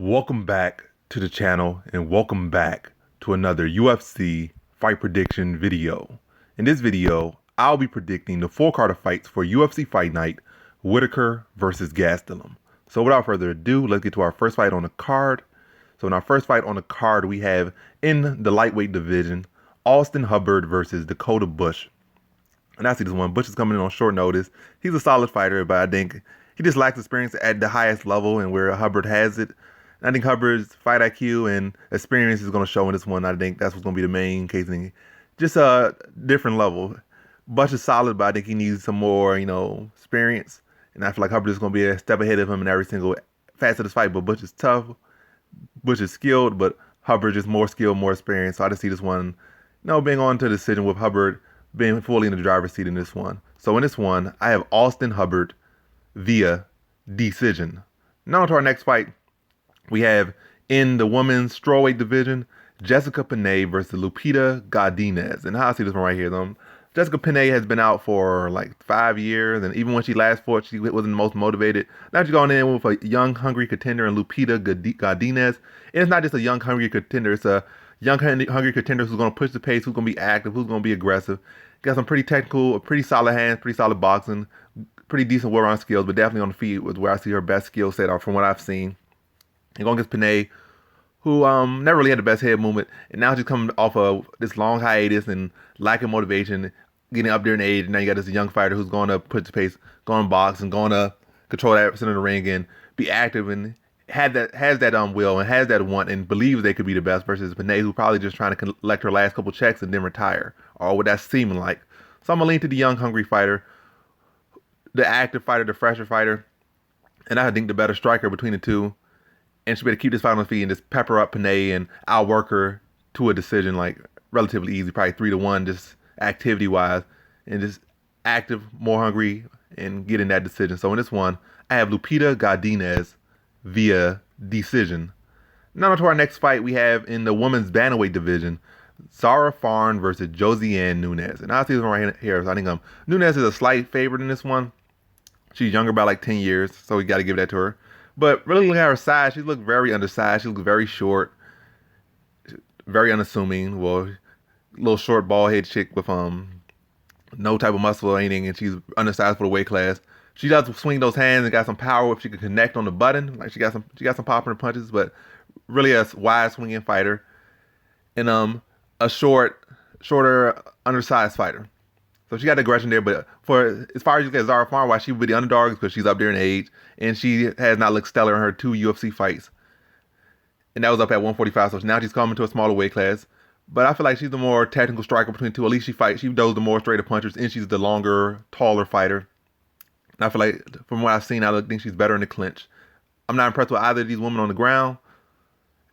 Welcome back to the channel and welcome back to another UFC fight prediction video. In this video, I'll be predicting the full card of fights for UFC Fight Night, Whittaker versus Gastelum. So without further ado, let's get to our first fight on the card. So in our first fight on the card, we have in the lightweight division, Austin Hubbard versus Dakota Bush. And I see this one. Bush is coming in on short notice. He's a solid fighter, but I think he just lacks experience at the highest level and where Hubbard has it. I think Hubbard's fight IQ and experience is going to show in this one. I think that's what's going to be the main case thing. Just a different level. Bush is solid, but I think he needs some more, experience. And I feel like Hubbard is going to be a step ahead of him in every single facet of this fight. But Bush is tough. Bush is skilled, but Hubbard is more skilled, more experienced. So I just see this one, being on to a decision with Hubbard being fully in the driver's seat in this one. So in this one, I have Austin Hubbard via decision. Now on to our next fight. We have in the women's strawweight division, Jessica Penne versus Lupita Godinez. And how I see this one right here, though. Jessica Penne has been out for like 5 years, and even when she last fought, she wasn't the most motivated. Now she's going in with a young, hungry contender in Lupita Godinez. And it's not just a young, hungry contender. It's a young, hungry contender who's going to push the pace, who's going to be active, who's going to be aggressive. Got some pretty technical, pretty solid hands, pretty solid boxing, pretty decent well-round skills, but definitely on the feet was where I see her best skill set from what I've seen. You're going against Penne, who never really had the best head movement, and now she's coming off of this long hiatus and lacking motivation, getting up there in age, and now you got this young fighter who's going to push the pace, going to box, and going to control that center of the ring and be active and has that will and has that want and believes they could be the best versus Penne, who's probably just trying to collect her last couple checks and then retire, or what that's seeming like. So I'm going to lean to the young, hungry fighter, the active fighter, the fresher fighter, and I think the better striker between the two. And she better keep this fight on the feet and just pepper up Penne and outwork her to a decision, like relatively easy, probably 3-1, just activity-wise, and just active, more hungry, and getting that decision. So in this one, I have Lupita Godinez via decision. Now to our next fight, we have in the women's bantamweight division, Zarah Fairn versus Josiane Nunes. And I see this one right here. So I think Nunes is a slight favorite in this one. She's younger by like 10 years, so we got to give that to her. But really looking at her size, she looked very undersized. She looked very short, very unassuming. Well, little short bald head chick with no type of muscle or anything, and she's undersized for the weight class. She does swing those hands and got some power if she can connect on the button. Like she got some pop in her punches, but really a wide swinging fighter. And a shorter, undersized fighter. So she got aggression there, but for as far as you get Zarah Fairn, why she would be the underdog because she's up there in age, and she has not looked stellar in her 2 UFC fights. And that was up at 145, so now she's coming to a smaller weight class. But I feel like she's the more technical striker between the two. At least she does the more straighter punches, and she's the longer, taller fighter. And I feel like, from what I've seen, I think she's better in the clinch. I'm not impressed with either of these women on the ground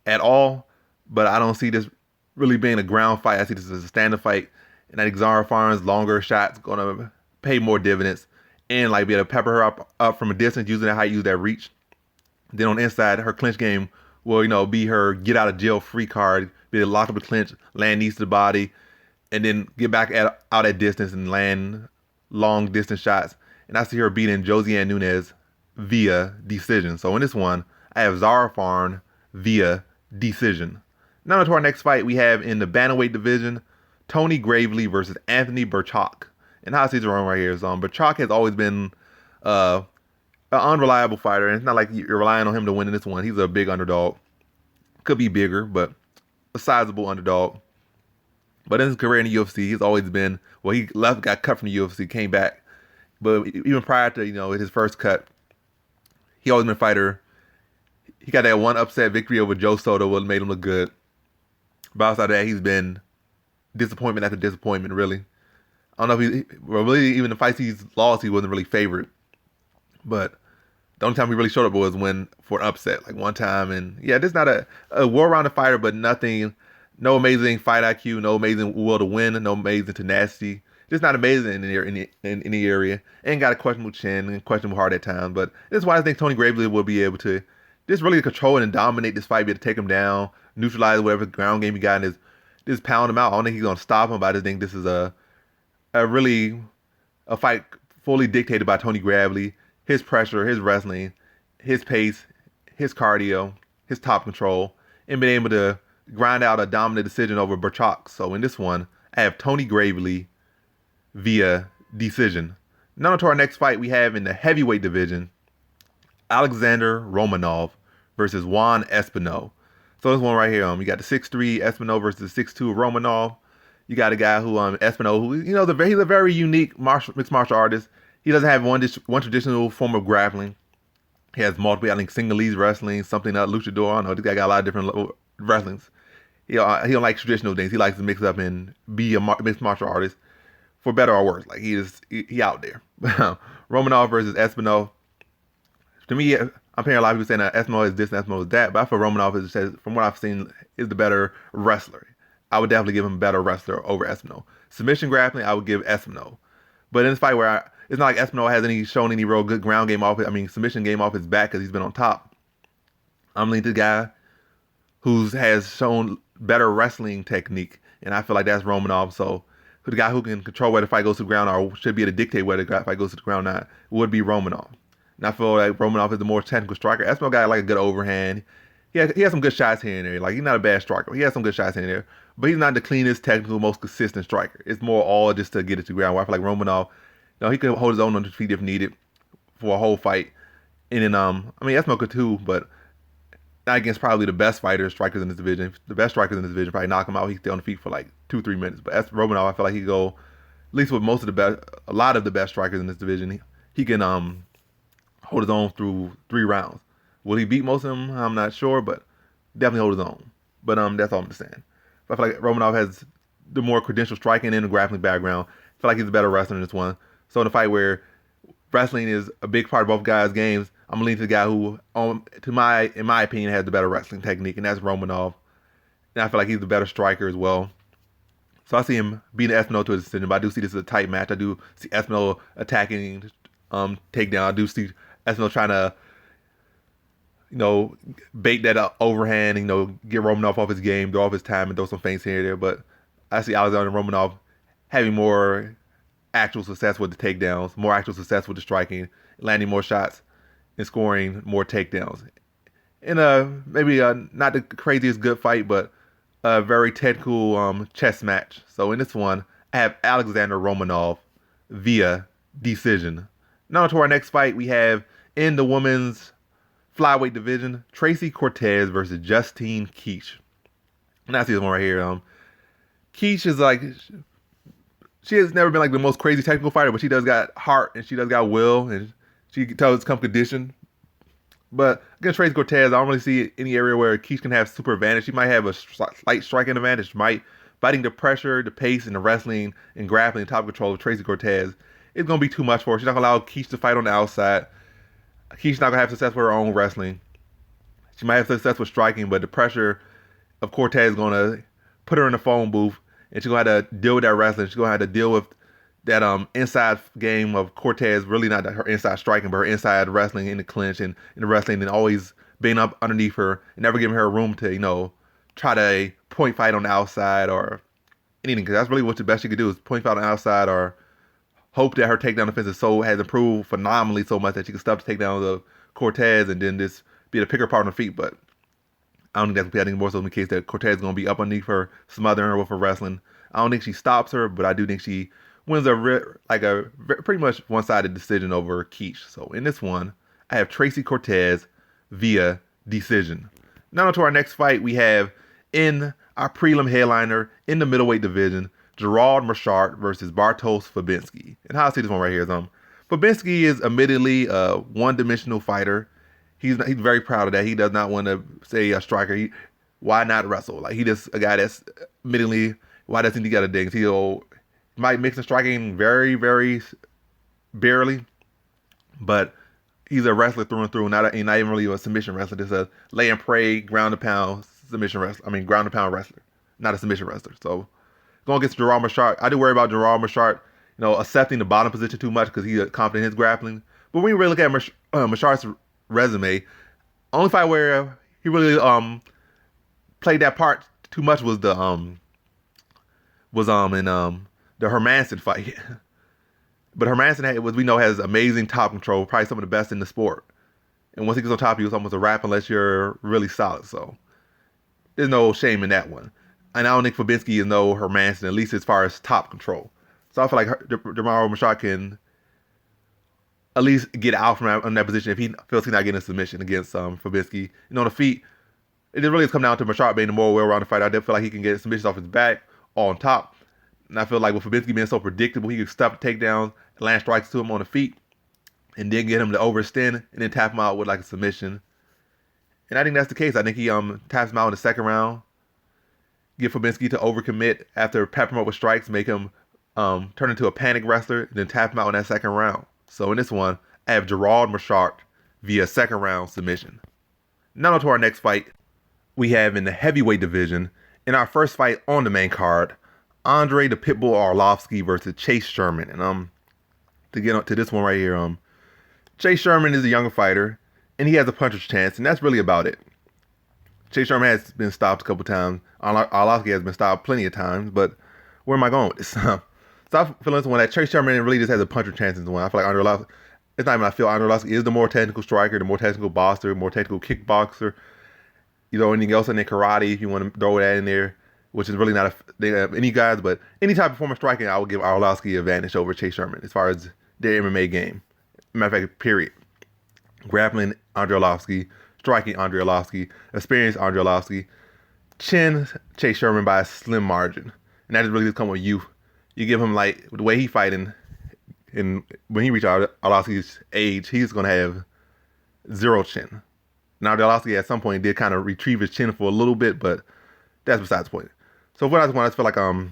at all, but I don't see this really being a ground fight. I see this as a standard fight. And I think Zarah Fairn's longer shots gonna pay more dividends and like be able to pepper her up from a distance, using that height, use that reach. Then on the inside, her clinch game will, be her get out of jail free card, be able to lock up the clinch, land knees to the body, and then get back out at distance and land long distance shots. And I see her beating Josiane Nunes via decision. So in this one, I have Zarah Fairn via decision. Now to our next fight, we have in the bantamweight division, Tony Gravely versus Anthony Birchak. And how I see the wrong right here is Birchak has always been an unreliable fighter, and it's not like you're relying on him to win in this one. He's a big underdog. Could be bigger, but a sizable underdog. But in his career in the UFC, he's always been, he got cut from the UFC, came back. But even prior to, his first cut, he always been a fighter. He got that one upset victory over Joe Soto, what made him look good. But outside of that, he's been disappointment after disappointment, really. I don't know if really, even the fights he's lost, he wasn't really favored. But the only time he really showed up was when for an upset, like one time. And yeah, this is not a well-rounded fighter, but no amazing fight IQ, no amazing will to win, no amazing tenacity. Just not amazing in any area. And got a questionable chin and questionable heart at times. But this is why I think Tony Gravely will be able to just really control and dominate this fight, be able to take him down, neutralize whatever ground game he got in his. Just pound him out. I don't think he's going to stop him, but I just think this is a fight fully dictated by Tony Gravely, his pressure, his wrestling, his pace, his cardio. his top control and been able to grind out a dominant decision over Birchak. So in this one, I have Tony Gravely via decision. Now on to our next fight we have in the heavyweight division, Alexander Romanov versus Juan Espino. So this one right here, you got the 6'3" Espino versus the 6'2" Romanov. You got a guy who, Espino, who, he's a very unique mixed martial artist. He doesn't have one traditional form of grappling. He has multiple, I think, Singalese wrestling, something else, luchador. I don't know, this guy got a lot of different wrestlings. He don't like traditional things. He likes to mix up and be a mixed martial artist, for better or worse. Like, he out there. Romanov versus Espino. To me, I'm hearing a lot of people saying that Espino is this and Espino is that, but I feel Romanov is, from what I've seen, is the better wrestler. I would definitely give him a better wrestler over Espino. Submission grappling, I would give Espino. But in this fight where it's not like Espino has shown any real good ground game submission game off his back because he's been on top. I'm leaning to the guy who has shown better wrestling technique, and I feel like that's Romanov. So the guy who can control where the fight goes to the ground or should be able to dictate where the fight goes to the ground not would be Romanov. And I feel like Romanov is the more technical striker. Espino got like a good overhand. He has some good shots here and there. Like, he's not a bad striker. He has some good shots here and there. But he's not the cleanest, technical, most consistent striker. It's more all just to get it to the ground. Where I feel like Romanov, he could hold his own on his feet if needed for a whole fight. And then, Espino could too, but not against probably the best strikers in this division. The best strikers in this division probably knock him out. He stay on the feet for like 2-3 minutes. But as Romanov, I feel like he go, at least with a lot of the best strikers in this division, he can hold his own through 3 rounds. Will he beat most of them? I'm not sure, but definitely hold his own. But that's all I'm just saying. But I feel like Romanov has the more credential striking and the grappling background. I feel like he's a better wrestler in this one. So in a fight where wrestling is a big part of both guys' games, I'm gonna lean to the guy who, in my opinion, has the better wrestling technique, and that's Romanov. And I feel like he's the better striker as well. So I see him beating Espino to a decision, but I do see this as a tight match. I do see Espino attacking takedown. I do see Espino trying to bait that overhand, get Romanov off his game, throw off his time, and throw some feints here and there. But I see Alexander Romanov having more actual success with the takedowns, more actual success with the striking, landing more shots, and scoring more takedowns. In maybe not the craziest good fight, but a very technical chess match. So in this one, I have Alexander Romanov via decision. Now to our next fight, we have in the women's flyweight division, Tracy Cortez versus Justine Kish. And I see this one right here. Kish is like, she has never been like the most crazy technical fighter, but she does got heart and she does got will, and she tells come condition. But against Tracy Cortez, I don't really see any area where Kish can have super advantage. She might have a slight striking advantage. Fighting the pressure, the pace, and the wrestling and grappling and top control of Tracy Cortez is going to be too much for her. She's not going to allow Kish to fight on the outside. Kish's not going to have success with her own wrestling. She might have success with striking, but the pressure of Cortez is going to put her in the phone booth, and she's going to have to deal with that wrestling. She's going to have to deal with that inside game of Cortez, really not her inside striking, but her inside wrestling in the clinch and in the wrestling, and always being up underneath her and never giving her room to, try to point fight on the outside or anything, because that's really what the best she could do is point fight on the outside or hope that her takedown defense has improved phenomenally so much that she can stop the takedown of Cortez and then just be able to pick her apart on her feet. But I don't think that's happening. More so in the case that Cortez is going to be up underneath her, smothering her with her wrestling. I don't think she stops her, but I do think she wins a pretty much one-sided decision over Kish. So in this one, I have Tracy Cortez via decision. Now to our next fight, we have in our prelim headliner in the middleweight division, Gerald Meerschaert versus Bartosz Fabinski. And how I see this one right here is Fabinski is admittedly a one-dimensional fighter. He's very proud of that. He does not want to say a striker. Why not wrestle? Like, he just a guy that's admittedly, why doesn't he got a dings? He might mix the striking very, very barely, but he's a wrestler through and through. Not even really a submission wrestler. Just a lay and pray, ground and pound submission wrestler. Ground and pound wrestler, not a submission wrestler. So going against Gerald Meerschaert, I do worry about Gerald Meerschaert, accepting the bottom position too much because he's confident in his grappling. But when you really look at Meerschaert's resume, only fight where he really played that part too much was the Hermanson fight. But Hermanson, we know, has amazing top control, probably some of the best in the sport. And once he gets on top of you, it's almost a wrap unless you're really solid. So there's no shame in that one. And I don't think Fabinski is no Hermanson, at least as far as top control. So I feel like Meerschaert can at least get out from that position if he feels he's not getting a submission against Fabinski. On the feet, it really has come down to Meerschaert being the more well-rounded fighter. I do feel like he can get submissions off his back or on top. And I feel like with Fabinski being so predictable, he can stop the takedowns, land strikes to him on the feet, and then get him to overextend and then tap him out with like a submission. And I think that's the case. I think he taps him out in the second round, get Fabinski to overcommit after pepper him up with strikes, make him turn into a panic wrestler, and then tap him out in that second round. So in this one, I have Meerschaert via second round submission. Now on to our next fight. We have in the heavyweight division, in our first fight on the main card, Andre the Pitbull Arlovski versus Chase Sherman. And to get to this one right here, Chase Sherman is a younger fighter, and he has a puncher's chance, and that's really about it. Chase Sherman has been stopped a couple times. Arlovski has been stopped plenty of times, but where am I going with this? So I feel this one that Chase Sherman really just has a puncher chance in this one. I feel like Arlovski, it's not even I feel Arlovski is the more technical striker, the more technical boxer, more technical kickboxer. Anything else in there, karate, if you want to throw that in there, which is really not any guys, but any type of form of striking, I would give Arlovski an advantage over Chase Sherman as far as their MMA game. Matter of fact, period. Grappling, Andre Arlovski. Striking, Andre Arlovski. Experience, Andre Arlovski. Chin, Chase Sherman by a slim margin. And that just really just come with youth. You give him, like, the way he fighting, and when he reaches Arlovski's age, he's going to have zero chin. Now, Arlovski at some point did kind of retrieve his chin for a little bit, but that's besides the point. So for that one, I just feel like Andre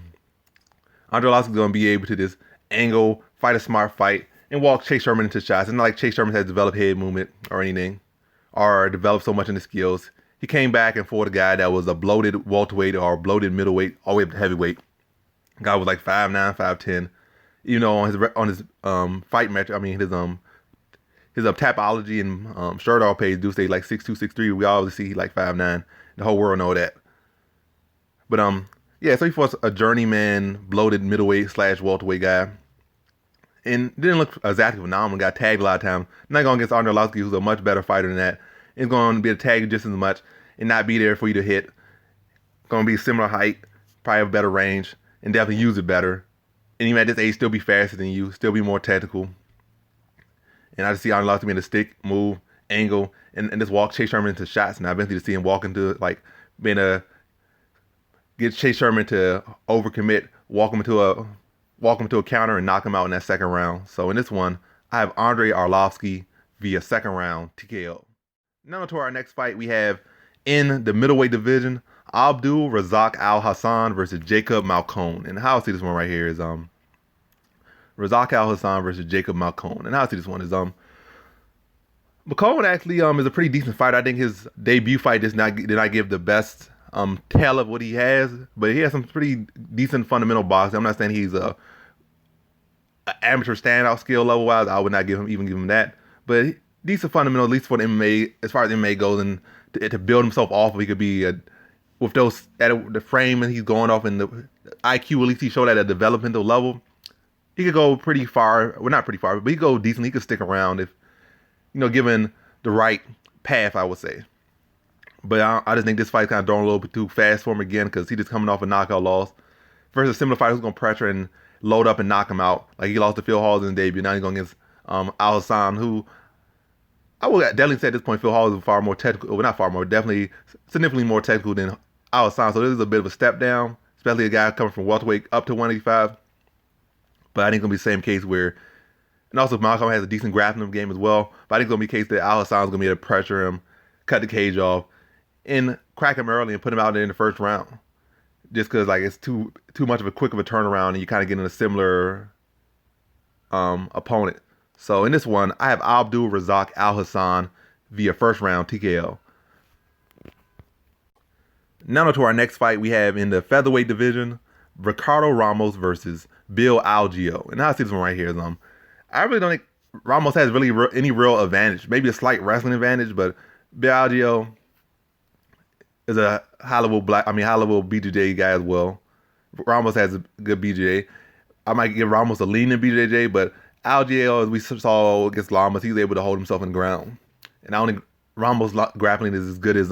Arlovski's going to be able to just angle, fight a smart fight, and walk Chase Sherman into shots. It's not like Chase Sherman has developed head movement or anything, or developed so much in his skills. He came back and fought a guy that was a bloated welterweight or bloated middleweight, all the way up to heavyweight. The guy was like 5'9", 5'10". On his fight match, his Tapology and Sherdog page do say like 6'2", 6'3". We always see like 5'9". The whole world know that. But yeah, so he fought a journeyman, bloated middleweight / welterweight guy. And didn't look exactly phenomenal. Got tagged a lot of times. Not going against Andre Arlovski, who's a much better fighter than that. He's going to be able to tag you just as much and not be there for you to hit. Going to be similar height, probably have better range, and definitely use it better. And even at this age, still be faster than you, still be more technical. And I just see Andre Arlovski being able to stick, move, angle, and just walk Chase Sherman into shots. And I eventually see him walk into, like, being a, get Chase Sherman to overcommit, walk him into a counter and knock him out in that second round. So in this one, I have Andre Arlovski via second round TKO. Now to our next fight, we have in the middleweight division, Abdul Razak Alhassan versus Jacob Malkoun. And how I see this one right here is Razak Alhassan versus Jacob Malkoun. And how I see this one is Malkoun actually is a pretty decent fighter. I think his debut fight did not give the best tell of what he has, but he has some pretty decent fundamental boxing. I'm not saying he's a amateur standout skill level wise. I would not give him that, but decent fundamental, at least for the MMA, as far as MMA goes, and to build himself off. He could be with those at the frame and he's going off in the IQ. At least he showed at a developmental level. He could go pretty far. Well, not pretty far, but he could go decent. He could stick around if given the right path, I would say. But I just think this fight's kind of thrown a little bit too fast for him again because he's just coming off a knockout loss versus a similar fighter who's going to pressure and load up and knock him out. Like he lost to Phil Hawes in the debut. Now he's going against Alhassan, who I would definitely say at this point Phil Hawes is far more technical. Well, not far more, definitely significantly more technical than Alhassan. So this is a bit of a step down, especially a guy coming from welterweight up to 185. But I think it's going to be the same case where, and also Malkoun has a decent grappling game as well. But I think it's going to be a case that Alhassan's going to be able to pressure him, cut the cage off, and crack him early and put him out there in the first round. Just because like it's too much of a quick of a turnaround and you kind of get in a similar opponent. So in this one, I have Abdul Razak Alhassan via first round TKO. Now to our next fight we have in the featherweight division, Ricardo Ramos versus Bill Algeo. And I see this one right here is I really don't think Ramos has really any real advantage. Maybe a slight wrestling advantage, but Bill Algeo is a high-level BJJ guy as well. Ramos has a good BJJ. I might give Ramos a lean in BJJ, but Algeo, as we saw against Lamas, he was able to hold himself in the ground. And I don't think Ramos grappling is as good as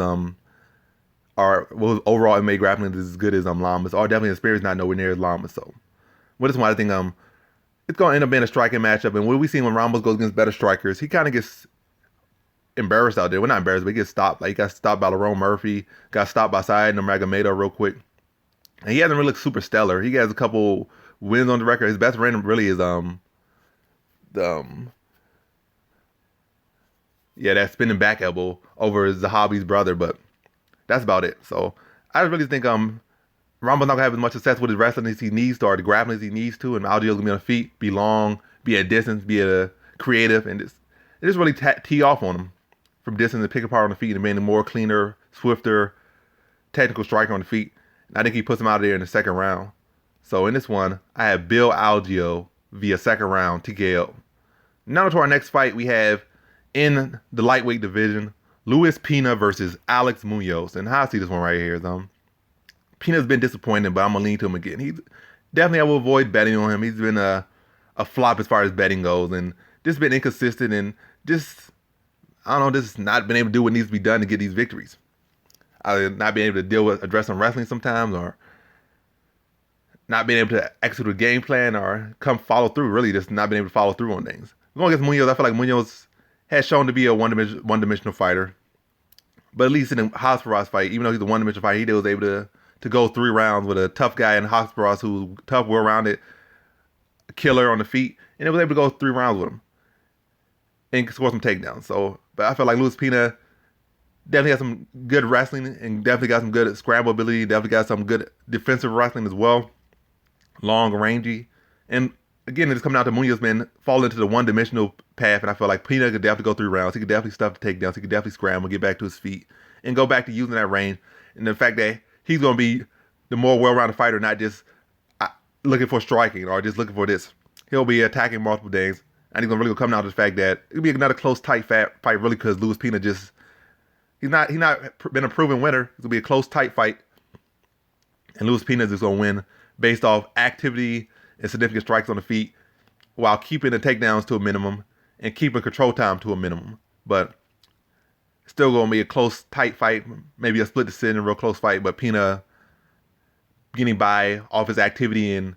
or overall MMA grappling is as good as Lamas. Or definitely his spirit is not nowhere near as Lamas. So with this one, I think it's gonna end up being a striking matchup. And what we seen when Ramos goes against better strikers, he kind of gets embarrassed out there. Well, not embarrassed, but he gets stopped. Like he got stopped by Lerone Murphy, got stopped by Said Nurmagomedov real quick. And he hasn't really looked super stellar. He has a couple wins on the record. His best win really is that spinning back elbow over Zahabi's brother, but that's about it. So I really think Ramos not gonna have as much success with his wrestling as he needs to, or the grappling as he needs to, and Algeo's gonna be on the feet, be long, be at distance, be creative, and just really tee off on him from distance and pick apart on the feet and being a more cleaner, swifter, technical striker on the feet. And I think he puts him out of there in the second round. So in this one, I have Bill Algeo via second round TKO. Now to our next fight, we have in the lightweight division, Luis Pena versus Alex Munoz. And how I see this one right here is Pena's been disappointing, but I'm gonna lean to him again. I will avoid betting on him. He's been a flop as far as betting goes, and just been inconsistent and just not been able to do what needs to be done to get these victories. Not being able to address some wrestling sometimes, or not being able to execute a game plan or follow through. Really, just not being able to follow through on things. Going against Munoz, I feel like Munoz has shown to be a one-dimensional fighter. But at least in the Hosparas fight, even though he's a one-dimensional fighter, he was able to go 3 rounds with a tough guy in Hosparas who's tough, well-rounded, killer on the feet, and it was able to go 3 rounds with him and score some takedowns. So, but I feel like Luis Pena definitely has some good wrestling and definitely got some good scramble ability, definitely got some good defensive wrestling as well, long, rangy. And again, it's coming out to Munoz, man, fall into the one-dimensional path, and I feel like Pena could definitely go 3 rounds. He could definitely stuff the takedowns. He could definitely scramble, get back to his feet, and go back to using that range. And the fact that he's going to be the more well-rounded fighter, not just looking for striking or just looking for this. He'll be attacking multiple things, and he's going to really come down to the fact that it'll be another close, tight fight, really, because Luis Pena he's not been a proven winner. It's going to be a close, tight fight, and Luis Pena is just going to win based off activity and significant strikes on the feet, while keeping the takedowns to a minimum and keeping control time to a minimum. But still going to be a close, tight fight, maybe a split decision, a real close fight, but Pena getting by off his activity and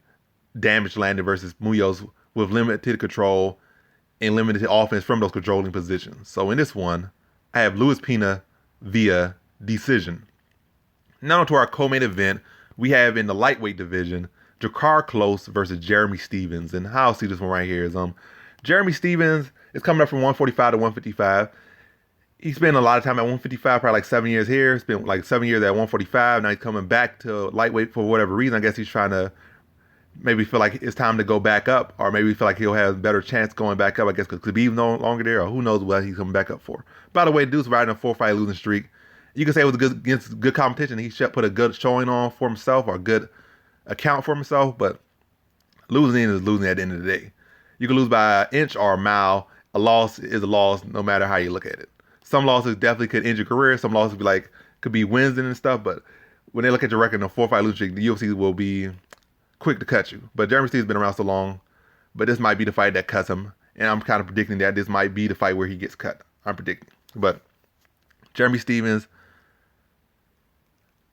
damage landed versus Munoz with limited control and limited offense from those controlling positions. So in this one, I have Luis Pena via decision. Now to our co-main event, we have in the lightweight division, Jakar Klose versus Jeremy Stephens. And how I'll see this one right here is Jeremy Stephens is coming up from 145 to 155. He spent a lot of time at 155, probably like 7 years here. Spent like 7 years at 145. Now he's coming back to lightweight for whatever reason. I guess he's trying to maybe feel like it's time to go back up, or maybe feel like he'll have a better chance going back up. I guess because Khabib's no longer there, or who knows what he's coming back up for. By the way, dude's riding a 4-fight losing streak. You can say it was against good competition. He should put a good showing on for himself, or a good account for himself, but losing is losing at the end of the day. You can lose by an inch or a mile. A loss is a loss no matter how you look at it. Some losses definitely could end your career. Some losses could be wins and stuff, but when they look at your record in a 4-fight losing streak, the UFC will be quick to cut you. But Jeremy Stephens been around so long, but this might be the fight that cuts him, and I'm kind of predicting that this might be the fight where he gets cut. I'm predicting. But Jeremy Stephens,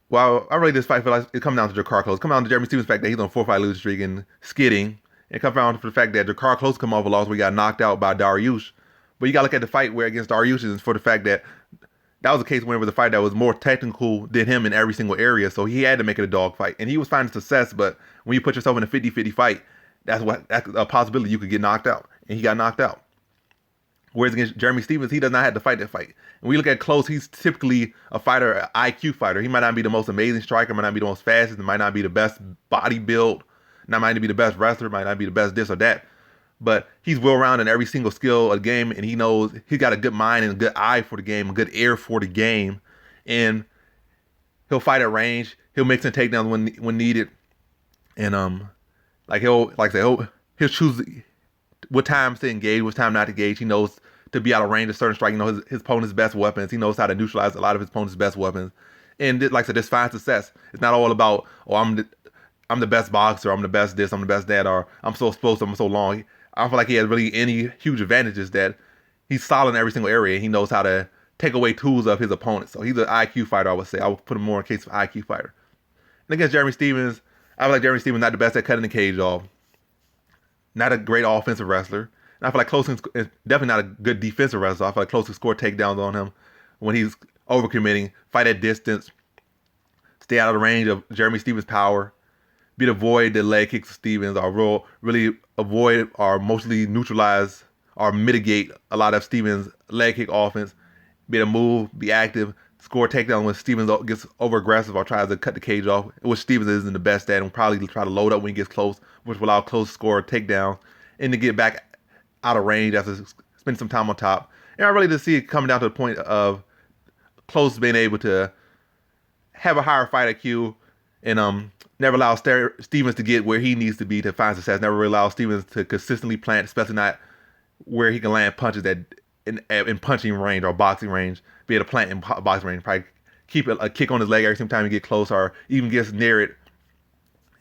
well, I really this fight feel like it comes down to Jakar Klose. It comes down to Jeremy Stephens' fact that he's on a 4-fight losing streak and skidding. It comes down to the fact that Jakar Klose come off a loss where he got knocked out by Dariush. But you got to look at the fight where against Dariush is for the fact that was a case where it was a fight that was more technical than him in every single area. So he had to make it a dog fight. And he was finding success, but when you put yourself in a 50-50 fight, that's a possibility you could get knocked out. And he got knocked out. Whereas against Jeremy Stephens, he does not have to fight that fight. And when we look at Klose, he's typically a fighter, an IQ fighter. He might not be the most amazing striker, might not be the most fastest, might not be the best body build, might not be the best wrestler, might not be the best this or that. But he's well-rounded in every single skill of the game, and he knows he's got a good mind and a good eye for the game, a good ear for the game. And he'll fight at range. He'll make some takedowns when needed. And he'll choose what times to engage, what time not to engage. He knows to be out of range of certain strike. He knows his opponent's best weapons. He knows how to neutralize a lot of his opponent's best weapons. And like I said, this fine success. It's not all about, I'm the best boxer, I'm the best this, I'm the best that, or I'm so explosive, I'm so long. I don't feel like he has really any huge advantages that he's solid in every single area. He knows how to take away tools of his opponent. So he's an IQ fighter, I would say. I would put him more in case of IQ fighter. And against Jeremy Stephens, I feel like Jeremy Stephens not the best at cutting the cage off. Not a great offensive wrestler. And I feel like Klose is definitely not a good defensive wrestler. I feel like Klose can score takedowns on him when he's overcommitting, fight at distance, stay out of the range of Jeremy Stephens' power, be to avoid the leg kicks of Stephens, or really avoid or mostly neutralize or mitigate a lot of Stephens' leg kick offense, be to move, be active, score takedown when Stephens gets over aggressive or tries to cut the cage off, which Stephens isn't the best at, and probably try to load up when he gets close, which will allow Klose to score a takedown and to get back out of range after spending some time on top. And I really just see it coming down to the point of Klose being able to have a higher fight IQ and never allow Stephens to get where he needs to be to find success. Never really allow Stephens to consistently plant, especially not where he can land punches in punching range or boxing range. Be able to plant in boxing range. Probably keep a kick on his leg every single time he get close or even gets near it.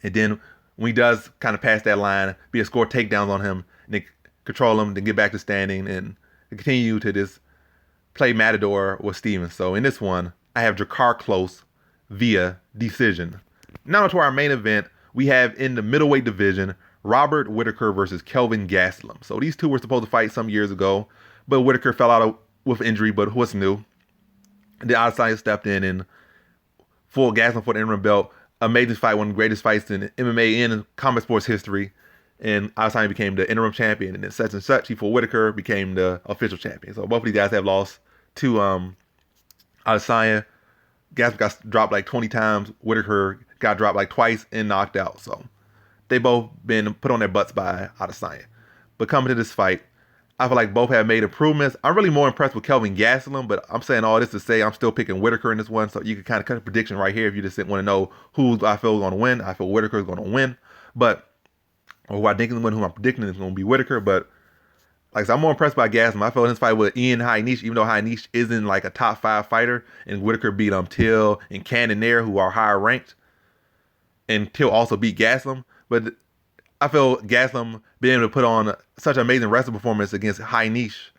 And then when he does kind of pass that line, be able to score takedowns on him, and then control him, then get back to standing and continue to just play Matador with Stephens. So in this one, I have Drakkar Klose via decision. Now to our main event, we have in the middleweight division, Robert Whittaker versus Kelvin Gastelum. So these two were supposed to fight some years ago, but Whittaker fell out with injury, but what's new? The Alhassan stepped in and full Gastelum for the interim belt. Amazing fight, one of the greatest fights in MMA and combat sports history. And Alhassan became the interim champion, and then such and such, he for Whittaker became the official champion. So both of these guys have lost to Alhassan. Gastelum got dropped like 20 times. Whittaker got dropped like twice and knocked out. So they both been put on their butts by Alhassan. But coming to this fight, I feel like both have made improvements. I'm really more impressed with Kelvin Gastelum, but I'm saying all this to say I'm still picking Whittaker in this one. So you can kind of cut a prediction right here if you just want to know who I feel is going to win. I feel Whittaker is going to win. Or who I think is going to win, who I'm predicting is going to be Whittaker. But like I said, I'm more impressed by Gastelum. I felt in this fight with Ian Heinisch, even though Heinisch isn't like a top 5 fighter, and Whittaker beat Till and Cannonier, who are higher ranked. And Till also beat Gastelum. But I feel Gastelum being able to put on such an amazing wrestling performance against Heinisch,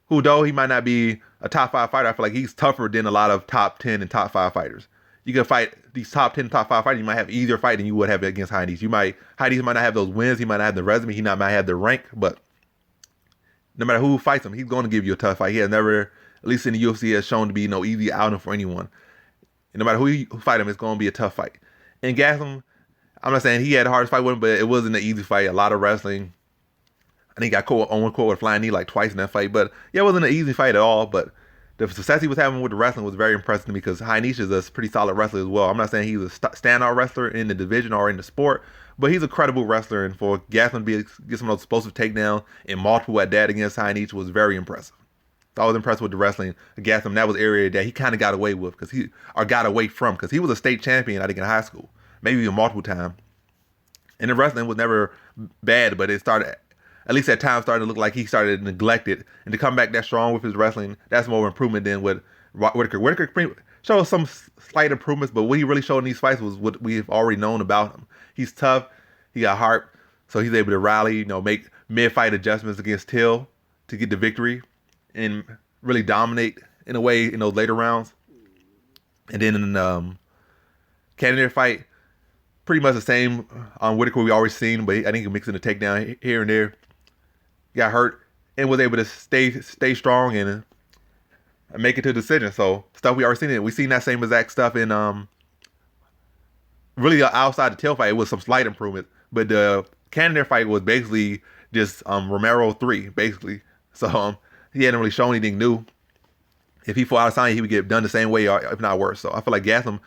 who though he might not be a top 5 fighter, I feel like he's tougher than a lot of top 10 and top 5 fighters. You can fight these top 10, top 5 fighters, you might have easier fight than you would have against Heinisch. Heinisch might not have those wins, he might not have the resume, he might not have the rank, but no matter who fights him, he's going to give you a tough fight. He has never, at least in the UFC, has shown to be no easy outing for anyone. And no matter who fight him, it's going to be a tough fight. And Gastelum, I'm not saying he had the hardest fight with him, but it wasn't an easy fight. A lot of wrestling. I think he got caught on one quote with a flying knee like twice in that fight. But yeah, it wasn't an easy fight at all. But the success he was having with the wrestling was very impressive to me because Heinisch is a pretty solid wrestler as well. I'm not saying he's a standout wrestler in the division or in the sport, but he's a credible wrestler. And for Gastelum to get some of those explosive takedowns and multiple at that against Heinisch was very impressive. So I was impressed with the wrestling. Gastelum, that was the area that he kind of got away with because he was a state champion, I think, in high school, maybe even multiple times. And the wrestling was never bad, but it started, at least at times, started to look like he started to neglect it. And to come back that strong with his wrestling, that's more improvement than with Whittaker. Whittaker showed some slight improvements, but what he really showed in these fights was what we've already known about him. He's tough, he got heart, so he's able to rally, make mid-fight adjustments against Till to get the victory and really dominate in a way in those later rounds. And then in the Cannonier fight, pretty much the same on Whittaker we always seen, but I think he mixing the takedown here and there. Got hurt and was able to stay strong and make it to a decision. So stuff we already seen. We seen that same exact stuff in really outside the Till fight. It was some slight improvement, but the Cannonier fight was basically just Romero 3 basically. So he hadn't really shown anything new. If he fought Alhassan, he would get done the same way, or if not worse. So I feel like Gastelum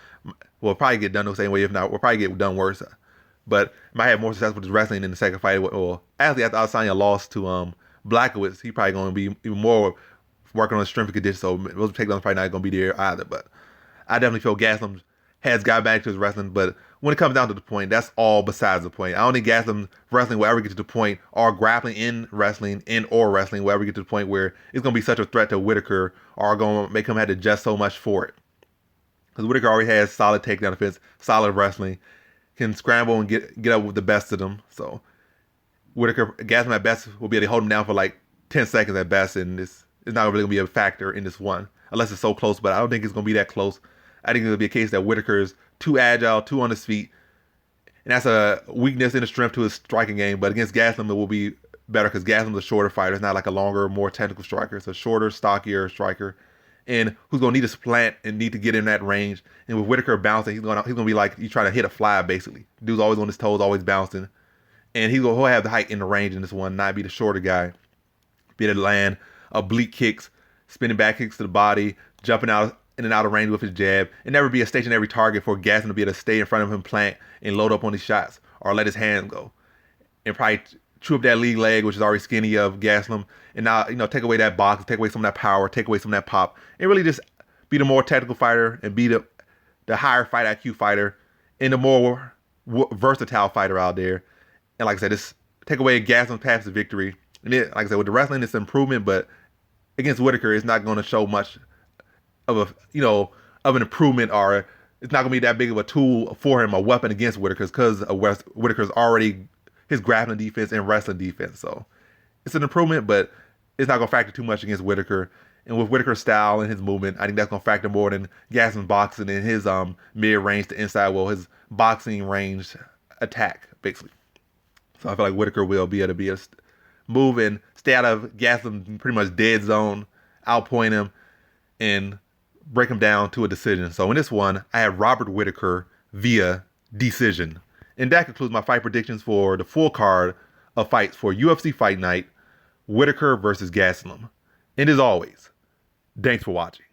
will probably get done the same way, if not, will probably get done worse. But might have more success with his wrestling in the second fight. Or actually, after Alhassan lost to Blackowitz, he probably going to be even more working on his strength and condition. So those takedowns probably not going to be there either. But I definitely feel Gastelum has got back to his wrestling. But when it comes down to the point, that's all besides the point. I don't think Gastelum's wrestling will ever get to the point, or grappling in wrestling or wrestling will ever get to the point where it's going to be such a threat to Whittaker or going to make him have to adjust so much for it. Because Whittaker already has solid takedown defense, solid wrestling, can scramble and get up with the best of them. So Gastelum at best will be able to hold him down for like 10 seconds at best, and it's not really going to be a factor in this one, unless it's so close, but I don't think it's going to be that close. I think it'll be a case that Whittaker's too agile, too on his feet, and that's a weakness and a strength to his striking game. But against Gastelum, it will be better because Gastelum's a shorter fighter. It's not like a longer, more technical striker. It's a shorter, stockier striker, and who's going to need to supplant and need to get in that range. And with Whittaker bouncing, he's going to be like he's trying to hit a fly, basically. Dude's always on his toes, always bouncing. And he'll have the height in the range in this one, not be the shorter guy. Be able to land oblique kicks, spinning back kicks to the body, jumping out in and out of range with his jab, and never be a stationary target for Gastelum to be able to stay in front of him, plant, and load up on his shots, or let his hands go. And probably chew up that lead leg, which is already skinny of Gastelum, and now, take away that box, take away some of that power, take away some of that pop, and really just be the more technical fighter and be the higher fight IQ fighter and the more versatile fighter out there. And like I said, just take away Gastelum's path to victory. And it, like I said, with the wrestling, it's an improvement, but against Whittaker, it's not going to show much of an improvement, or it's not going to be that big of a tool for him, a weapon against Whittaker, because Whittaker's already his grappling defense and wrestling defense. So it's an improvement, but it's not going to factor too much against Whittaker. And with Whittaker's style and his movement, I think that's going to factor more than Gastelum's boxing and his mid-range to inside, his boxing range attack, basically. So I feel like Whittaker will be able to move and stay out of Gastelum's pretty much dead zone, outpoint him, and break him down to a decision. So in this one, I have Robert Whittaker via decision. And that concludes my fight predictions for the full card of fights for UFC Fight Night, Whittaker versus Gastelum. And as always, thanks for watching.